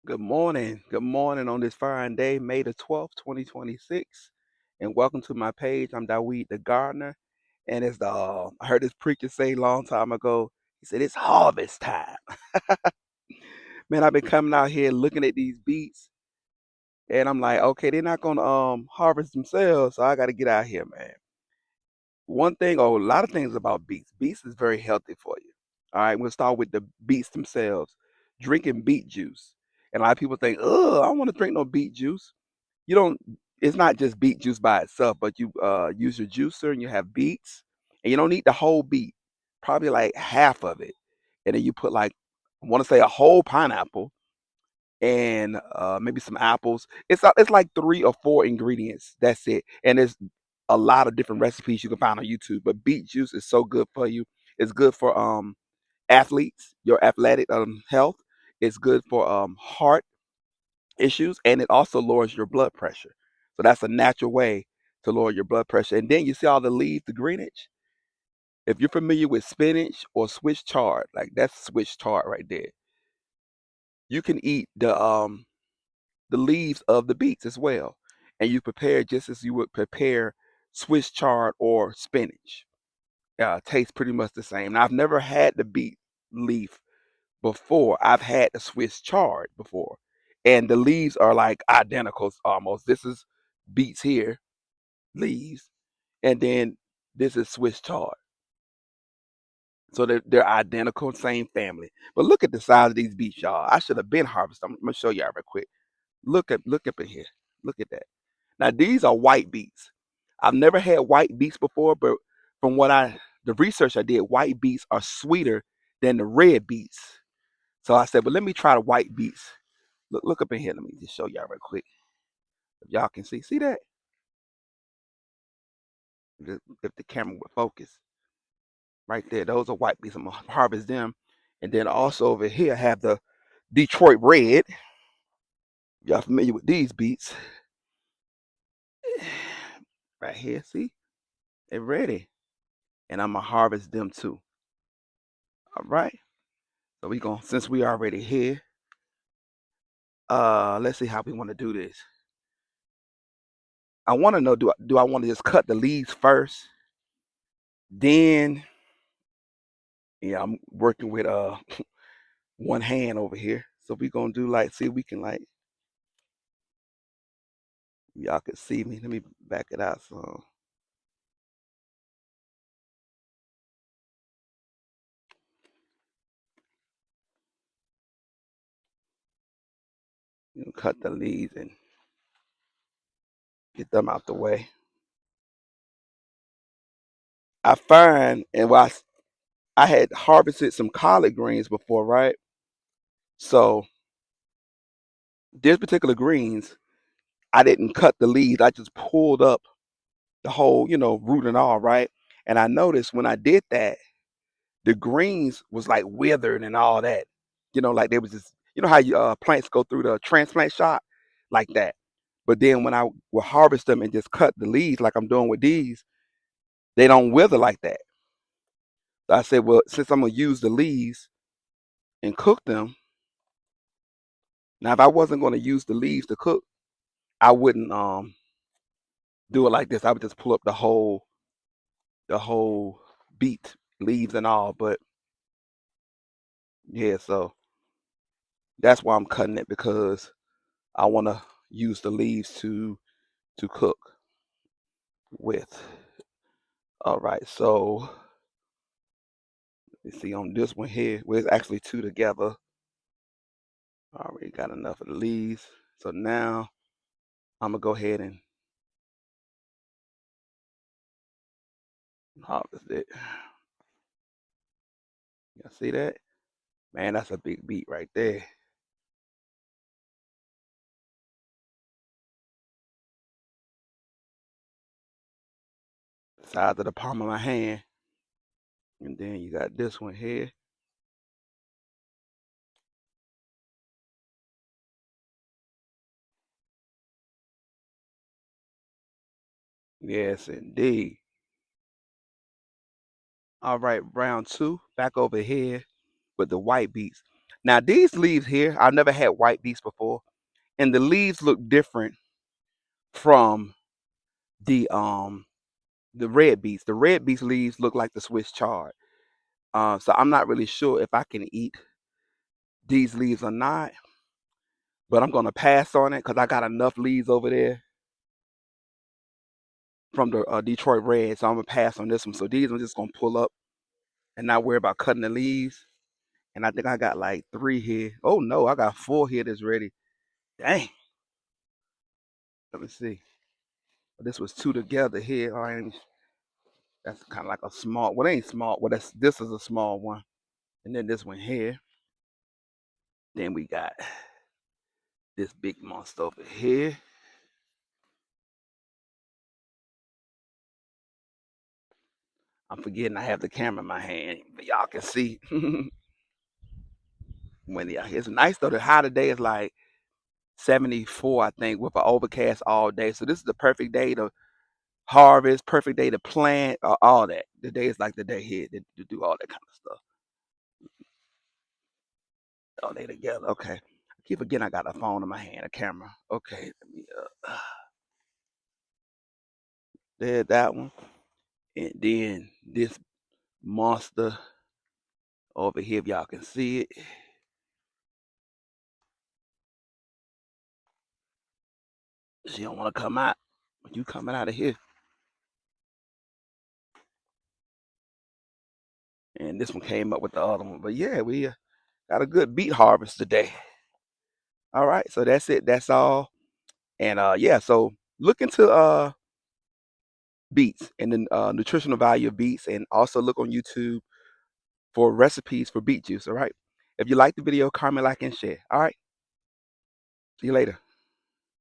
Good morning. Good morning on this fine day, May the 12th, 2026. And welcome to my page. I'm Dawid the Gardener. And I heard this preacher say a long time ago, he said, it's harvest time. Man, I've been coming out here looking at these beets, and I'm like, okay, they're not going to harvest themselves. So I got to get out here, man. One thing, or a lot of things about beets. Beets is very healthy for you. All right, we'll start with the beets themselves. Drinking beet juice. And a lot of people think, oh, I don't want to drink no beet juice. You don't, it's not just beet juice by itself, but you use your juicer and you have beets, and you don't need the whole beet, probably like half of it. And then you put like, I want to say a whole pineapple and maybe some apples. It's like 3 or 4 ingredients. That's it. And there's a lot of different recipes you can find on YouTube. But beet juice is so good for you. It's good for athletes, your athletic health. It's good for heart issues, and it also lowers your blood pressure. So that's a natural way to lower your blood pressure. And then you see all the leaves, the greenage. If you're familiar with spinach or Swiss chard, like that's Swiss chard right there. You can eat the leaves of the beets as well, and you prepare just as you would prepare Swiss chard or spinach. Tastes pretty much the same. Now, I've never had the beet leaf before. I've had the Swiss chard before, and the leaves are like identical almost. This is beets here, leaves, and then this is Swiss chard. So they're identical, same family. But look at the size of these beets, y'all. I should have been harvested. I'm gonna show y'all real quick. Look up in here. Look at that. Now these are white beets. I've never had white beets before, but from the research I did, white beets are sweeter than the red beets. So I said, well, let me try the white beets. Look up in here. Let me just show y'all real quick. If y'all can see that? If the camera would focus. Right there, those are white beets. I'm gonna harvest them. And then also over here I have the Detroit red. Y'all familiar with these beets? Right here, see? They're ready. And I'm gonna harvest them too. All right. So we gonna since we already here, let's see how we want to do this. I want to know, do I want to just cut the leaves first? Then yeah, I'm working with one hand over here. So we gonna do like, see if we can like, y'all can see me. Let me back it out so you know, cut the leaves and get them out the way. I find, and I had harvested some collard greens before, right? So this particular greens, I didn't cut the leaves. I just pulled up the whole, root and all, right? And I noticed when I did that, the greens was like withered and all that. Like they was just, how plants go through the transplant shot, like that. But then when I will harvest them and just cut the leaves, like I'm doing with these, they don't wither like that. So I said, well, since I'm gonna use the leaves and cook them, now if I wasn't gonna use the leaves to cook, I wouldn't do it like this. I would just pull up the whole beet leaves and all. But yeah, so that's why I'm cutting it, because I want to use the leaves to cook with. All right, so you see on this one here, where it's actually two together. I already got enough of the leaves. So now I'm gonna go ahead and harvest it. You see that? Man, that's a big beet right there. Size of the palm of my hand. And then you got this one here. Yes, indeed. All right, round two, back over here with the white beets. Now these leaves here, I've never had white beets before, and the leaves look different from the red beets. The red beets leaves look like the Swiss chard. So I'm not really sure if I can eat these leaves or not, but I'm gonna pass on it because I got enough leaves over there from the Detroit Red, so I'm gonna pass on this one. So these I'm just gonna pull up and not worry about cutting the leaves. And I think I got like 3 here. Oh no, I got 4 here that's ready. Dang. Let me see. This was 2 together here. All right, that's kind of like a small. Well, it ain't small. Well, this is a small one, and then this one here. Then we got this big monster over here. I'm forgetting I have the camera in my hand, but y'all can see. When it's nice though. The high today is like 74, I think, with an overcast all day. So this is the perfect day to harvest, perfect day to plant, all that. The day is like the day here to do all that kind of stuff. All day together. Okay. I keep forgetting I got a phone in my hand, a camera. Okay, let me there's that one. And then this monster over here, if y'all can see it. She don't want to come out. You coming out of here. And this one came up with the other one. But yeah, we got a good beet harvest today. All right, so that's it. That's all. And yeah, so look into beets and the nutritional value of beets, and also look on YouTube for recipes for beet juice. All right. If you like the video, comment, like, and share. All right. See you later.